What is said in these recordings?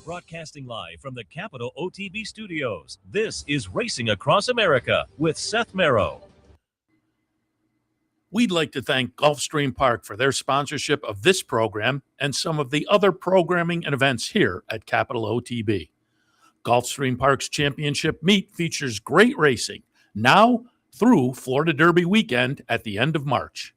Broadcasting live from the Capital OTB studios, this is Racing Across America with Seth Merrow. We'd like to thank Gulfstream Park for their sponsorship of this program and some of the other programming and events here at Capital OTB. Gulfstream Park's championship meet features great racing now through Florida Derby weekend at the end of March.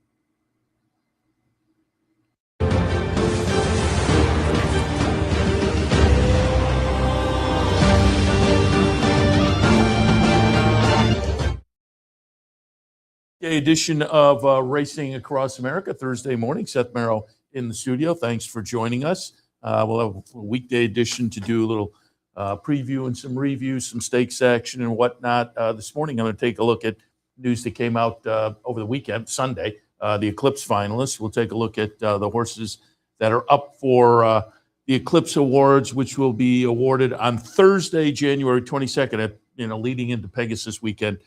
Edition of Racing Across America, Thursday morning. Seth Merrow in the studio. Thanks for joining us. We'll have a weekday edition to do a little preview and some reviews, some stakes action and whatnot. This morning, I'm going to take a look at news that came out over the weekend, Sunday, the Eclipse finalists. We'll take a look at the horses that are up for the Eclipse Awards, which will be awarded on Thursday, January 22nd, leading into Pegasus weekend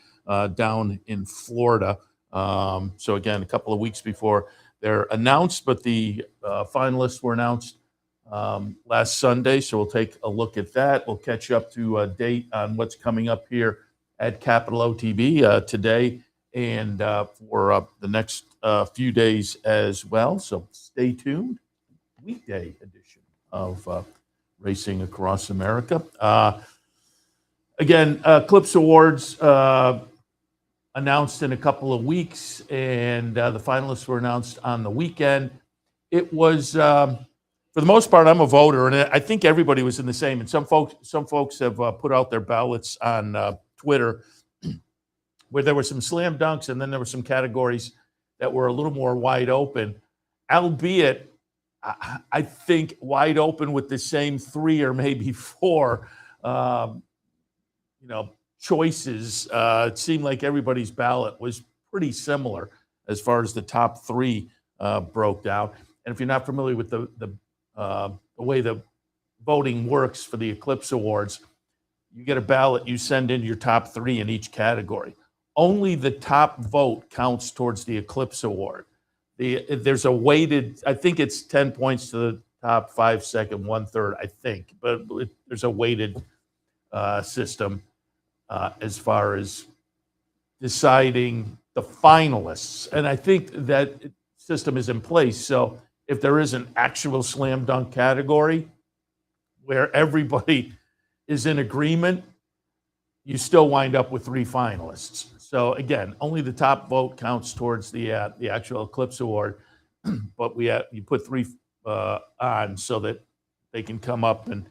down in Florida. So again, a couple of weeks before they're announced, but the finalists were announced last Sunday. So we'll take a look at that. We'll catch up to a date on what's coming up here at Capital OTB today and for the next few days as well. So stay tuned. Weekday edition of Racing Across America. Again, Eclipse Awards announced in a couple of weeks, and the finalists were announced on the weekend. It was, for the most part, I'm a voter, and I think everybody was in the same. And some folks have put out their ballots on Twitter, where there were some slam dunks, and then there were some categories that were a little more wide open, albeit I think wide open with the same 3 or maybe 4. Choices. It seemed like everybody's ballot was pretty similar as far as the top 3 broke down. And if you're not familiar with the way the voting works for the Eclipse Awards, you get a ballot, you send in your top 3 in each category. Only the top vote counts towards the Eclipse Award. There's a weighted, I think it's 10 points to the top 5, second, 1/3, I think, but there's a weighted system as far as deciding the finalists. And I think that system is in place. So if there is an actual slam dunk category where everybody is in agreement, you still wind up with 3 finalists. So again, only the top vote counts towards the actual Eclipse Award, but you put 3 on so that they can come up and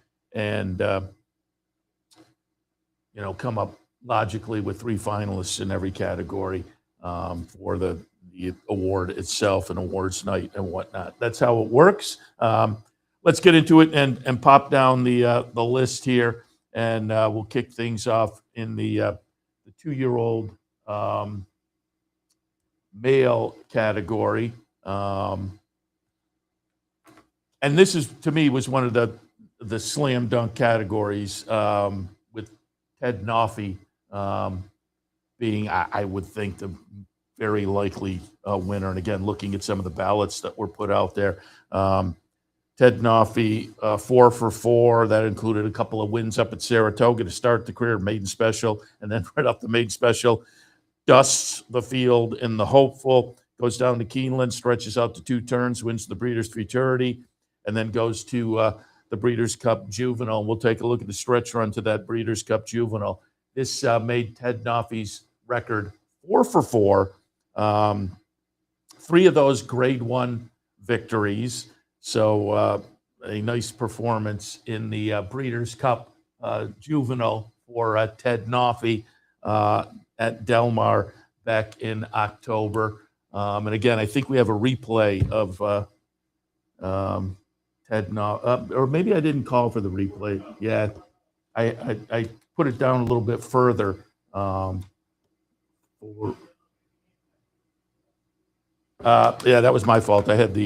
come up logically with 3 finalists in every category for the award itself and awards night and whatnot. That's how it works. Let's get into it and pop down the list here, and we'll kick things off in the 2-year-old male category. And this is, to me, was one of the slam dunk categories. Ted Naufy being, I would think, the very likely winner. And again, looking at some of the ballots that were put out there, Ted Naufy, 4 for 4. That included a couple of wins up at Saratoga to start the career, maiden special, and then right up the maiden special, dusts the field in the hopeful, goes down to Keeneland, stretches out to 2 turns, wins the Breeders' Futurity, and then goes to the Breeders' Cup Juvenile. We'll take a look at the stretch run to that Breeders' Cup Juvenile. This made Ted Naufy's record 4 for 4. 3 of those Grade 1 victories. So a nice performance in the Breeders' Cup Juvenile for Ted Naufy at Del Mar back in October. And again, I think we have a replay of Ted Naufy, or maybe I didn't call for the replay. Yeah, I put it down a little bit further. Yeah, that was my fault. I had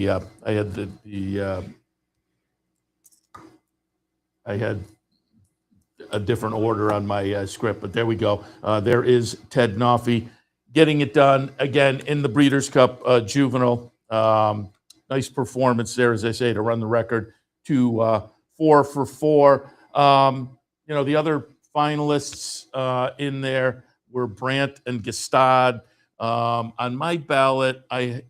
a different order on my script, but there we go. There is Ted Naufy getting it done again in the Breeders' Cup Juvenile. Nice performance there, as I say, to run the record to 4 for 4. The other finalists in there were Brandt and Gestad. On my ballot, I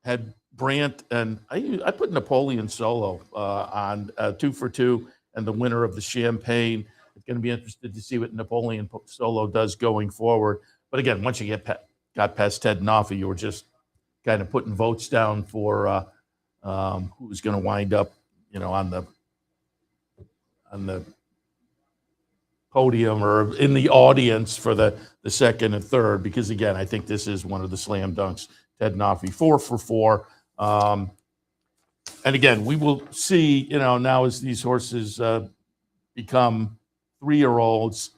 had Brandt, and I put Napoleon Solo on 2 for 2, and the winner of the Champagne. It's going to be interested to see what Napoleon Solo does going forward. But again, once you got past Ted Noffe, you were just kind of putting votes down for who's going to wind up, on the podium or in the audience for the second and third. Because again, I think this is one of the slam dunks. Ted Noffe, 4 for 4. And again, we will see, now as these horses become 3-year-olds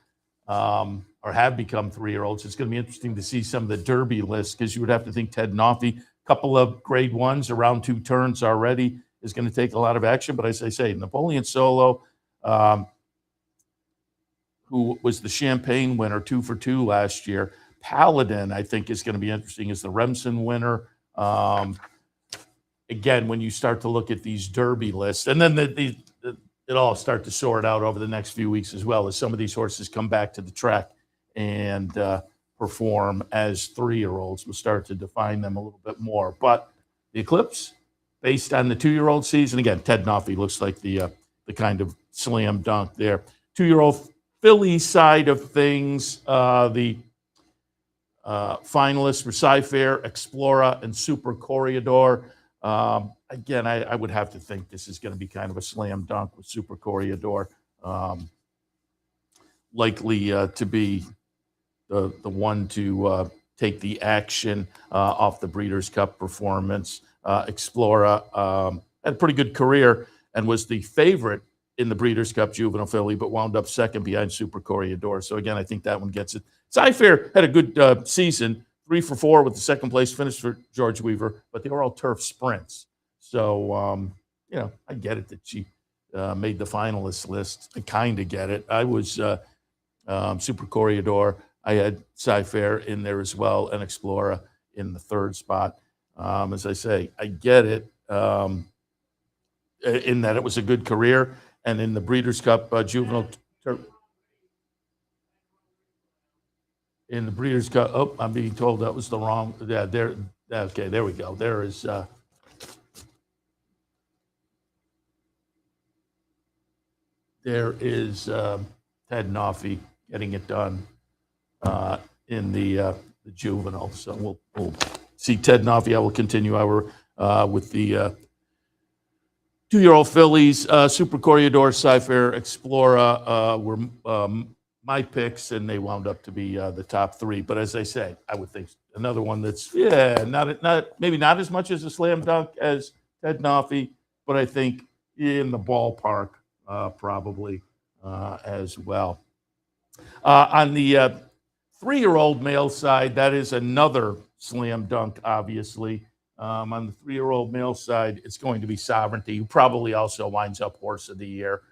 or have become 3-year-olds, it's going to be interesting to see some of the Derby lists, because you would have to think Ted Noffe, couple of grade ones around 2 turns already, is going to take a lot of action. But as I say, Napoleon Solo, who was the Champagne winner, 2 for 2 last year. Paladin, I think, is going to be interesting as the Remsen winner. Again, when you start to look at these Derby lists, and then it all start to sort out over the next few weeks as well, as some of these horses come back to the track and perform as 3-year-olds. We'll start to define them a little bit more. But the Eclipse, based on the 2-year-old season, again, Ted Noffe looks like the kind of slam dunk there. 2-year-old filly side of things, the finalists were Cy-Fair, Explora, and Super Corregidor. Again, I would have to think this is going to be kind of a slam dunk with Super Corregidor, likely to be the one to take the action off the Breeders' Cup performance. Explora had a pretty good career and was the favorite in the Breeders' Cup Juvenile Filly, but wound up second behind Super Corregidor. So again, I think that one gets it. Cy-Fair had a good season, 3 for 4 with the second place finish for George Weaver, but they were all turf sprints. So, I get it that she made the finalist list. I kind of get it. I was Super Corregidor. I had Cy-Fair in there as well, and Explora in the 3rd spot. As I say, I get it in that it was a good career. And in the Breeders' Cup Juvenile in the Breeders' Cup, I'm being told that was the wrong. Yeah, there. Okay, there we go. There is. There is Ted Noffe getting it done in the juvenile. So we'll see Ted Noffe. I will continue with the 2-year-old fillies. Super Corregidor, Cy-Fair, Explora were my picks, and they wound up to be the top 3. But as I say, I would think another one that's maybe not as much as a slam dunk as Ted Noffe, but I think in the ballpark probably as well. On the 3-year-old male side, that is another slam dunk, obviously. On the 3-year-old male side, it's going to be Sovereignty, who probably also winds up Horse of the Year,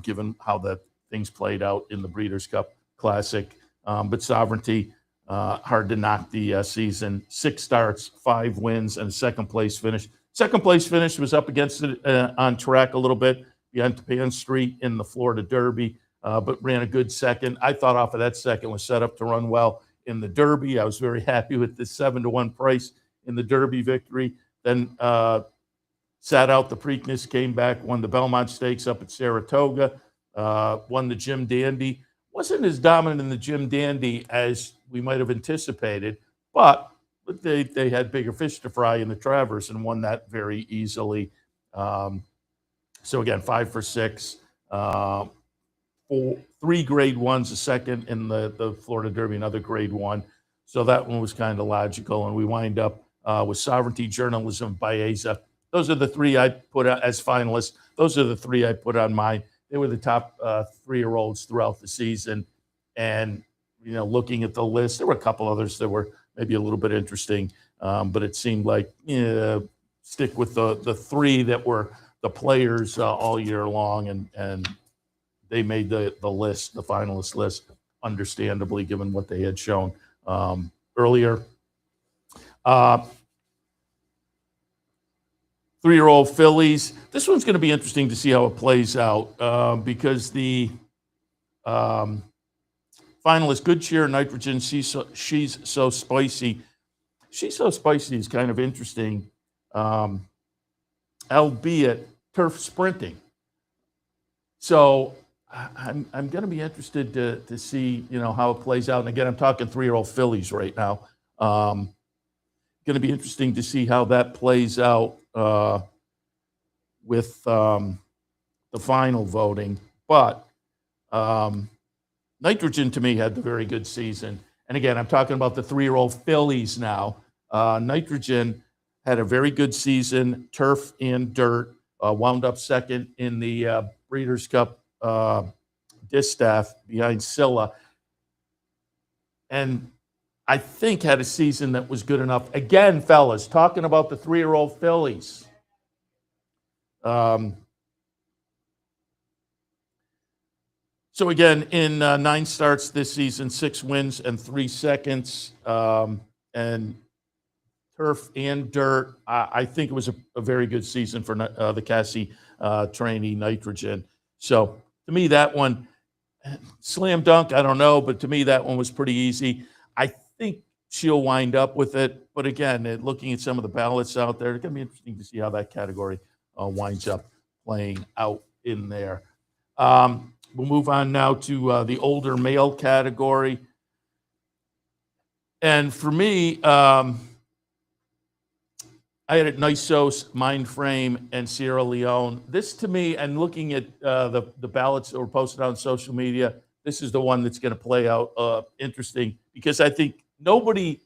given how the things played out in the Breeders' Cup Classic. But Sovereignty, hard to knock the season. 6 starts, 5 wins, and a second-place finish. Second-place finish was up against it on track a little bit behind Pan Street in the Florida Derby, but ran a good second. I thought off of that second was set up to run well in the Derby. I was very happy with the 7-1 price in the Derby victory. Then sat out the Preakness, came back, won the Belmont Stakes up at Saratoga, won the Jim Dandy. Wasn't as dominant in the Jim Dandy as we might have anticipated, but they had bigger fish to fry in the Travers and won that very easily. So again, 5 for 6, 3 grade ones, a second in the Florida Derby, another grade 1. So that one was kind of logical, and we wind up with Sovereignty, Journalism, Baeza. Those are the 3 I put out as finalists. Those are the 3 I put on mine. They were the top 3-year-olds throughout the season. And, looking at the list, there were a couple others that were maybe a little bit interesting, but it seemed like stick with the 3 that were the players all year long, and they made the list, the finalist list, understandably, given what they had shown earlier. 3-year-old fillies. This one's going to be interesting to see how it plays out because the finalist, Good Cheer, Nitrogen, She's So Spicy. She's So Spicy is kind of interesting, albeit turf sprinting. So I'm going to be interested to see, how it plays out. And again, I'm talking 3-year-old fillies right now. Going to be interesting to see how that plays out with the final voting. But Nitrogen, to me, had the very good season. And again, I'm talking about the 3-year-old fillies now. Nitrogen had a very good season, turf and dirt, wound up second in the Breeders' Cup distaff behind Scylla. And I think had a season that was good enough. Again, fellas, talking about the 3-year-old fillies. So again, in 9 starts this season, 6 wins and 3 seconds, and turf and dirt. I think it was a very good season for the Cassie trainee Nitrogen. So to me, that one, slam dunk, I don't know, but to me, that one was pretty easy. I think she'll wind up with it. But again, looking at some of the ballots out there, it's going to be interesting to see how that category winds up playing out in there. We'll move on now to the older male category. And for me, I had it Nisos, Mindframe, and Sierra Leone. This to me, and looking at the ballots that were posted on social media, this is the one that's going to play out interesting because I think nobody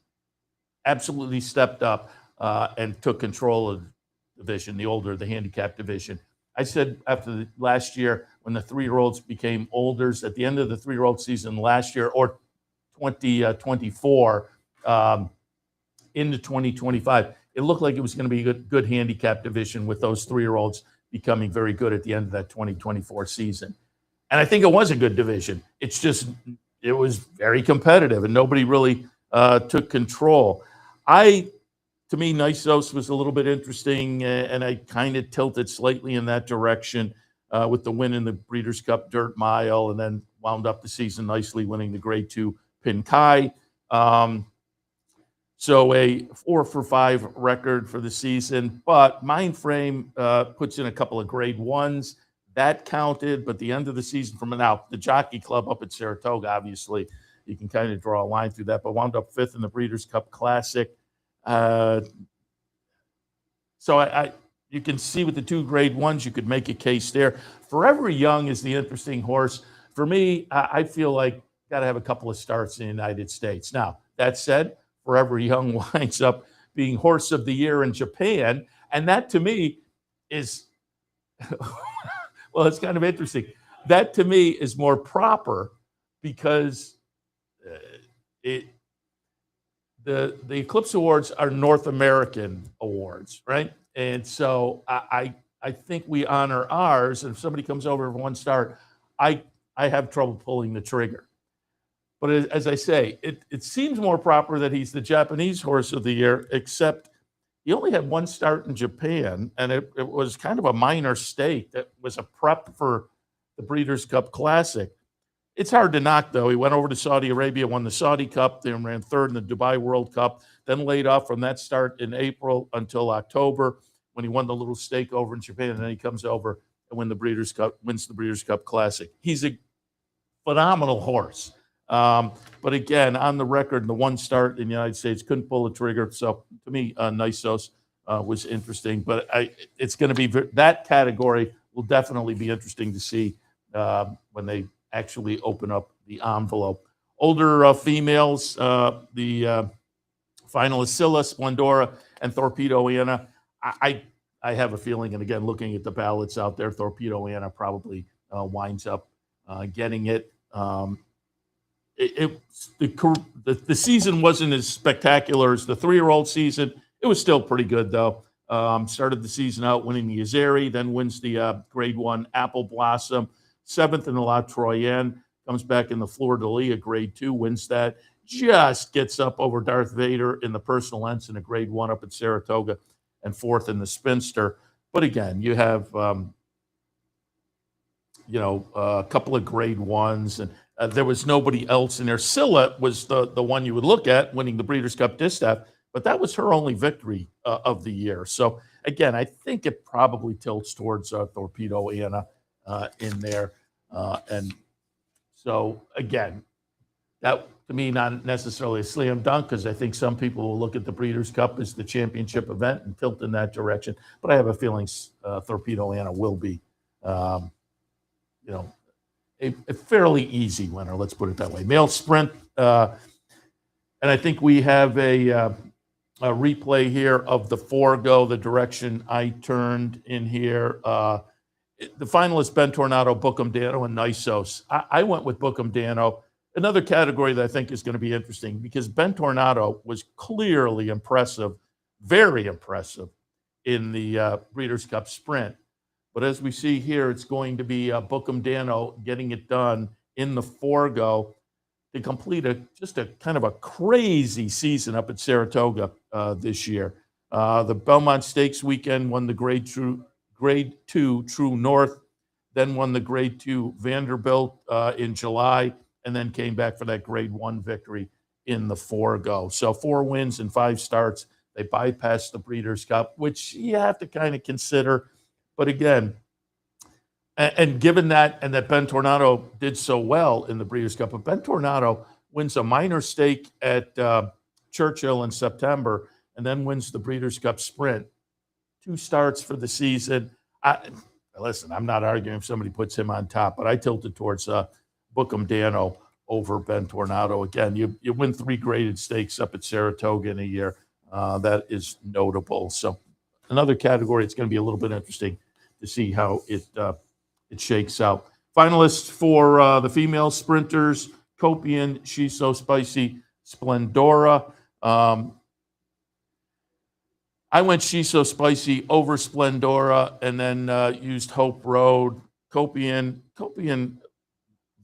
absolutely stepped up and took control of the division, the handicap division. I said after last year when the 3-year-olds became olders, at the end of the 3-year-old season last year or 2024 into 2025, it looked like it was going to be a good handicap division with those 3-year-olds becoming very good at the end of that 2024 season. And I think it was a good division. It's just, it was very competitive and nobody really took control. To me, Nisos was a little bit interesting, and I kind of tilted slightly in that direction with the win in the Breeders' Cup Dirt Mile, and then wound up the season nicely winning the Grade 2 Pinkai. So a 4-for-5 record for the season, but Mindframe puts in a couple of Grade 1s. That counted, but the end of the season from now, the Jockey Club up at Saratoga, obviously, you can kind of draw a line through that, but wound up 5th in the Breeders' Cup Classic. So you can see with the 2 Grade 1s, you could make a case there. Forever Young is the interesting horse. For me, I feel like got to have a couple of starts in the United States. Now, that said, Forever Young winds up being Horse of the Year in Japan, and that to me is, well, it's kind of interesting. That to me is more proper because the Eclipse Awards are North American awards, right? And so I think we honor ours. And if somebody comes over for 1 start, I have trouble pulling the trigger. But as I say, it seems more proper that he's the Japanese Horse of the Year, except he only had 1 start in Japan, and it was kind of a minor stake that was a prep for the Breeders' Cup Classic. It's hard to knock, though. He went over to Saudi Arabia, won the Saudi Cup, then ran 3rd in the Dubai World Cup, then laid off from that start in April until October when he won the little stake over in Japan, and then he comes over and wins the Breeders' Cup Classic. He's a phenomenal horse. But again, on the record, the 1 start in the United States, couldn't pull the trigger. So to me, Nisos was interesting. But it's going to be that category will definitely be interesting to see when they actually open up the envelope. Older females, the finalists Scylla, Splendora, and Torpedo Anna. I have a feeling, and again, looking at the ballots out there, Torpedo Anna probably winds up getting it. The season wasn't as spectacular as the 3-year-old season. It was still pretty good, though. Started the season out winning the Azeri, then wins the Grade 1 Apple Blossom, 7th in the La Troyenne, comes back in the Fleur de Lis, Grade 2, wins that, just gets up over Darth Vader in the Personal Ensign, a Grade 1 up at Saratoga, and 4th in the Spinster. But again, you have a couple of grade ones, and there was nobody else in there. Scylla was the one you would look at winning the Breeders' Cup Distaff, but that was her only victory of the year. So again, I think it probably tilts towards Torpedo Anna in there. And so again, that to me, not necessarily a slam dunk, because I think some people will look at the Breeders' Cup as the championship event and tilt in that direction. But I have a feeling Torpedo Anna will be, a fairly easy winner. Let's put it that way. Male sprint, and I think we have a replay here of the Forego, the direction I turned in here. The finalists, Ben Tornado, Bookham Dano, and Nisos. I went with Bookham Dano. Another category that I think is going to be interesting, because Ben Tornado was clearly impressive, very impressive in the Breeders' Cup Sprint. But as we see here, it's going to be Bookham Dano getting it done in the Forego to complete just a kind of a crazy season up at Saratoga this year. The Belmont Stakes weekend won the Grade 2 True North, then won the Grade 2 Vanderbilt in July, and then came back for that Grade 1 victory in the Forego. So 4 wins and 5 starts. They bypassed the Breeders' Cup, which you have to kind of consider. But again, and given that, and that Ben Tornado did so well in the Breeders' Cup, but Ben Tornado wins a minor stake at Churchill in September, and then wins the Breeders' Cup Sprint. 2 starts for the season. Listen, I'm not arguing if somebody puts him on top, but I tilted towards Bookham Dano over Ben Tornado. Again, you win 3 graded stakes up at Saratoga in a year. That is notable. So another category, it's going to be a little bit interesting to see how it shakes out. Finalists for the female sprinters: Copian, She's So Spicy, Splendora. I went She's So Spicy over Splendora, and then used Hope Road. Copian,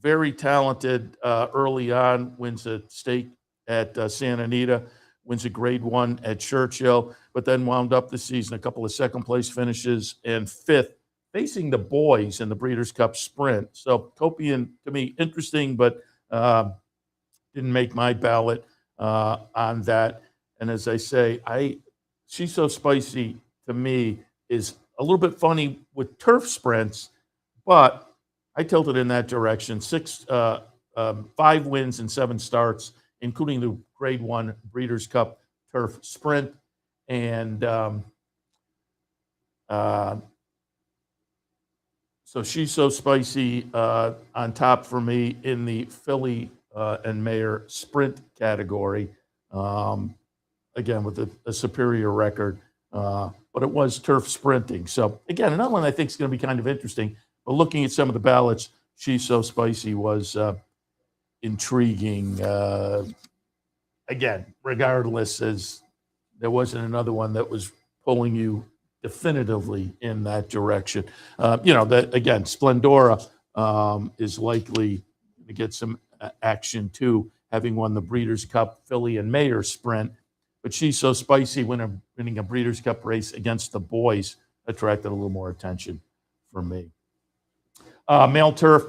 very talented early on, wins a stake at Santa Anita, wins a Grade 1 at Churchill, but then wound up the season a couple of second-place finishes and 5th, facing the boys in the Breeders' Cup Sprint. So Copian, to me, interesting, but didn't make my ballot on that. And as I say, She's So Spicy, to me, is a little bit funny with turf sprints, but I tilted in that direction. 5 wins and 7 starts, including the Grade 1 Breeders' Cup Turf Sprint. And so She's So Spicy on top for me in the filly and mare sprint category. Again, with a superior record, but it was turf sprinting. So again, another one I think is going to be kind of interesting. But looking at some of the ballots, She's So Spicy was intriguing. Again, regardless, as there wasn't another one that was pulling you definitively in that direction. That again, Splendora is likely to get some action too, having won the Breeders' Cup filly and mare sprint. But She's So Spicy winning a Breeders' Cup race against the boys attracted a little more attention for me. Male turf,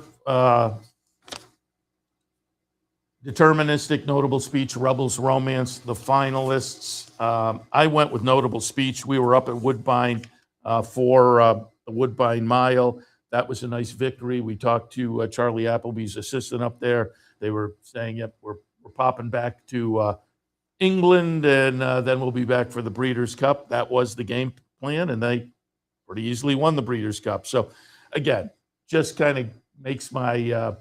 deterministic, notable speech, Rebels Romance, the finalists. I went with notable speech. We were up at Woodbine for the Woodbine Mile. That was a nice victory. We talked to Charlie Appleby's assistant up there. They were saying, yep, we're popping back to England, and then we'll be back for the Breeders' Cup. That was the game plan, and they pretty easily won the Breeders' Cup. So, again, just kind of makes my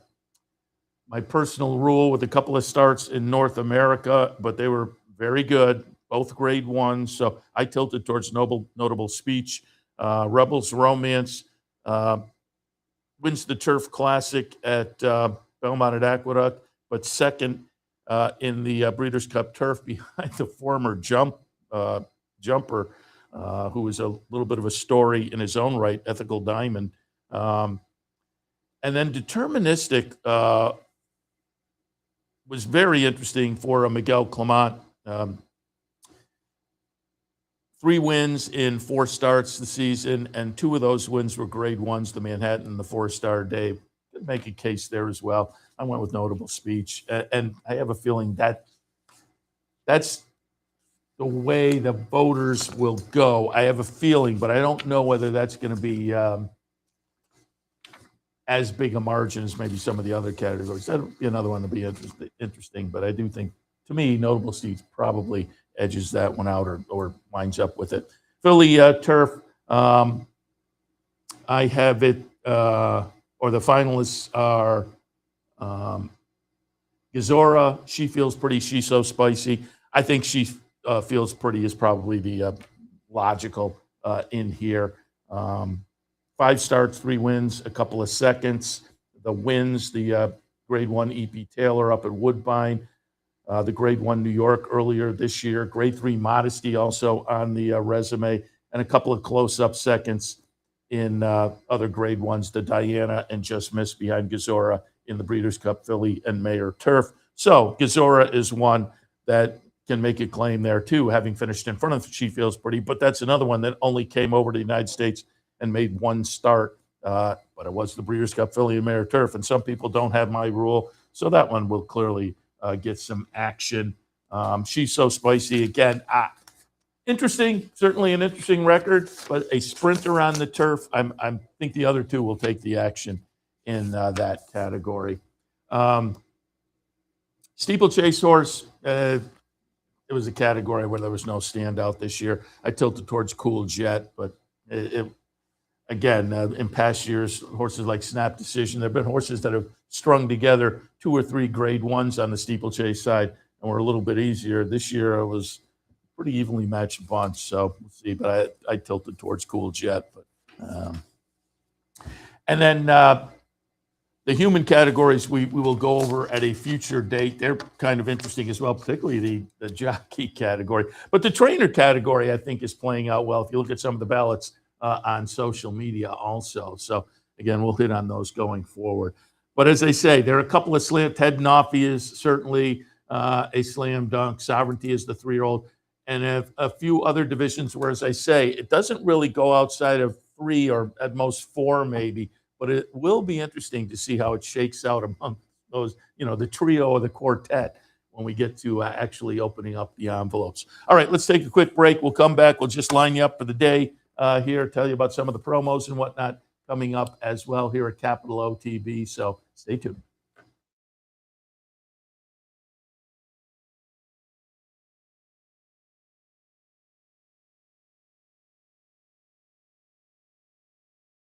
my personal rule with a couple of starts in North America, but they were very good, both Grade 1. So I tilted towards notable speech. Rebels Romance wins the Turf Classic at Belmont at Aqueduct, but second in the Breeders' Cup Turf behind the former jumper, who was a little bit of a story in his own right, Ethical Diamond. And then deterministic was very interesting for Miguel Clement. 3 wins in 4 starts this season, and 2 of those wins were grade 1s, the Manhattan and the 4-star Dave. Could make a case there as well. I went with notable speech, and I have a feeling that that's the way the voters will go. I have a feeling, but I don't know whether that's going to be as big a margin as maybe some of the other categories. That'll be another one to be interesting, but I do think, to me, notable speech probably edges that one out or winds up with it. Philly turf, I have it, or the finalists are Gazora. She feels pretty. She's so spicy. I think she feels pretty is probably the logical in here. 5 starts, 3 wins, a couple of seconds. The wins, the grade 1 EP Taylor up at Woodbine. The grade 1 New York earlier this year, grade 3 Modesty also on the resume, and a couple of close-up seconds in other grade 1s, the Diana and Just Miss behind Gazora in the Breeders' Cup Philly and Mayor Turf. So Gazora is one that can make a claim there too, having finished in front of She Feels Pretty, but that's another one that only came over to the United States and made 1 start, but it was the Breeders' Cup Philly and Mayor Turf, and some people don't have my rule, so that one will clearly get some action. She's so spicy. Again, interesting, certainly an interesting record, but a sprinter on the turf. I think the other 2 will take the action in that category. Steeplechase horse, it was a category where there was no standout this year. I tilted towards Cool Jet, but again, in past years, horses like Snap Decision, there have been horses that have strung together 2 or 3 grade 1s on the steeplechase side and were a little bit easier. This year, it was pretty evenly matched bunch, so we'll see. But I tilted towards Cool Jet. But, and then the human categories we will go over at a future date. They're kind of interesting as well, particularly the jockey category. But the trainer category, I think, is playing out well. If you look at some of the ballots on social media also. So, again, we'll hit on those going forward. But as I say, there are a couple of slam. Ted Noffy is certainly a slam dunk. Sovereignty is the 3-year-old. And a few other divisions where, as I say, it doesn't really go outside of 3 or at most 4 maybe. But it will be interesting to see how it shakes out among those, the trio or the quartet when we get to actually opening up the envelopes. All right, let's take a quick break. We'll come back. We'll just line you up for the day here, tell you about some of the promos and whatnot coming up as well here at Capital OTB. So stay tuned.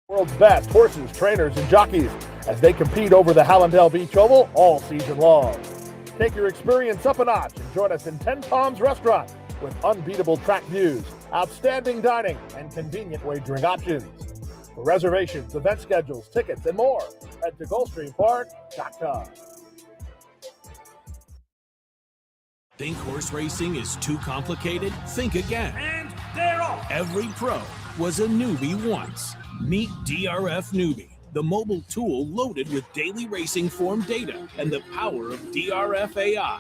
World's best horses, trainers, and jockeys as they compete over the Hallandale Beach Oval all season long. Take your experience up a notch and join us in 10 Palms Restaurant with unbeatable track views, outstanding dining, and convenient wagering options. For reservations, event schedules, tickets, and more, head to GulfstreamPark.com. Think horse racing is too complicated? Think again. And they're off. Every pro was a newbie once. Meet DRF Newbie, the mobile tool loaded with daily racing form data and the power of DRF AI.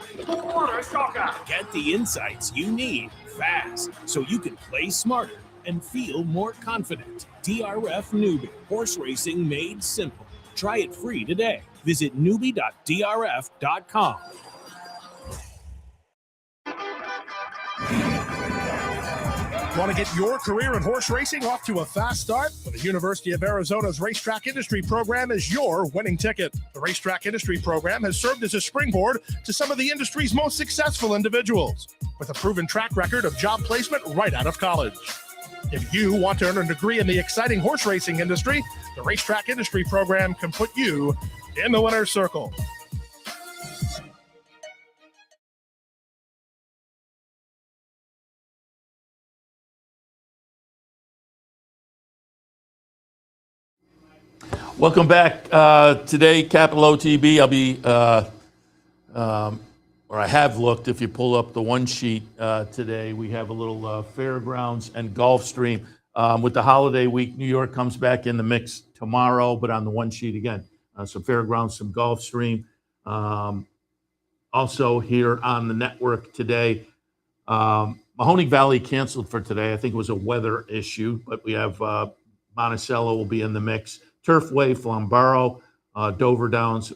Get the insights you need fast so you can play smarter and feel more confident. DRF Newbie, horse racing made simple. Try it free today. Visit newbie.drf.com. Want to get your career in horse racing off to a fast start? Well, the University of Arizona's Racetrack Industry Program is your winning ticket. The Racetrack Industry Program has served as a springboard to some of the industry's most successful individuals, with a proven track record of job placement right out of college. If you want to earn a degree in the exciting horse racing industry, the Racetrack Industry Program can put you in the winner's circle. Welcome back. Today, Capital OTB, I'll be, or I have looked, if you pull up the one sheet today, we have a little Fairgrounds and Gulfstream. With the holiday week, New York comes back in the mix tomorrow, but on the one sheet again, some Fairgrounds, some Gulfstream. Also here on the network today, Mahoning Valley canceled for today. I think it was a weather issue, but we have Monticello will be in the mix. Turfway, Flamborough, Dover Downs,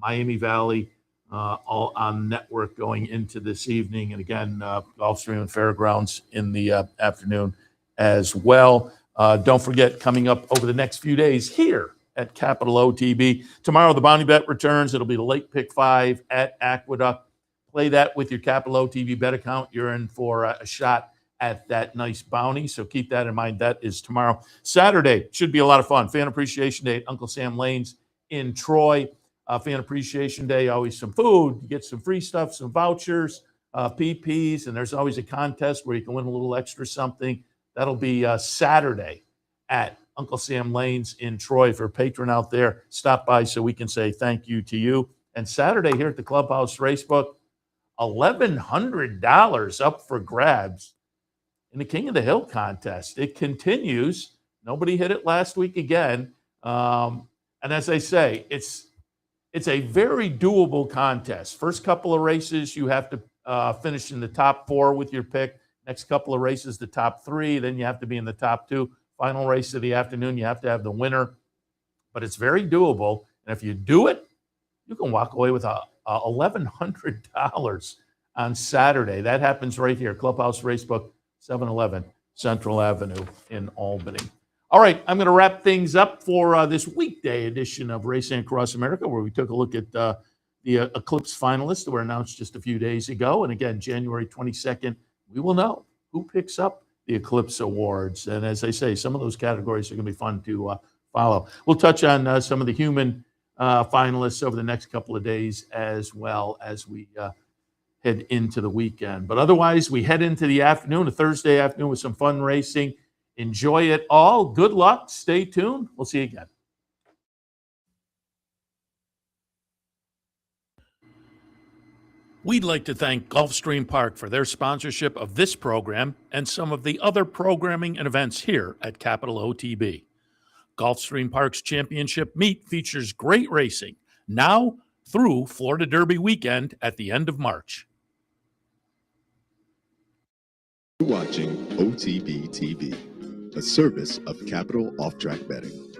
Miami Valley, all on network going into this evening. And again, Gulfstream and Fairgrounds in the afternoon as well. Don't forget, coming up over the next few days here at Capital OTB. Tomorrow, the Bounty Bet returns. It'll be the late pick 5 at Aqueduct. Play that with your Capital OTB bet account. You're in for a shot at that nice bounty. So keep that in mind. That is tomorrow. Saturday should be a lot of fun. Fan Appreciation Day at Uncle Sam Lane's in Troy. Fan Appreciation Day, always some food. You get some free stuff, some vouchers, PPs, and there's always a contest where you can win a little extra something. That'll be Saturday at Uncle Sam Lane's in Troy. If you're a patron out there, stop by so we can say thank you to you. And Saturday here at the Clubhouse Racebook, $1,100 up for grabs in the King of the Hill contest. It continues. Nobody hit it last week again. And as I say, it's a very doable contest. First couple of races, you have to finish in the top 4 with your pick. Next couple of races, the top 3. Then you have to be in the top 2. Final race of the afternoon, you have to have the winner. But it's very doable. And if you do it, you can walk away with $1,100 on Saturday. That happens right here, Clubhouse Racebook, 711 Central Avenue in Albany. All right, I'm going to wrap things up for this weekday edition of Racing Across America, where we took a look at the Eclipse finalists that were announced just a few days ago. And again, January 22nd, we will know who picks up the Eclipse Awards. And as I say, some of those categories are going to be fun to follow. We'll touch on some of the human finalists over the next couple of days as well as we head into the weekend. But otherwise, we head into the afternoon, a Thursday afternoon with some fun racing. Enjoy it all. Good luck. Stay tuned. We'll see you again. We'd like to thank Gulfstream Park for their sponsorship of this program and some of the other programming and events here at Capital OTB. Gulfstream Park's championship meet features great racing now through Florida Derby weekend at the end of March. You're watching OTB TV, a service of Capital Off-Track Betting.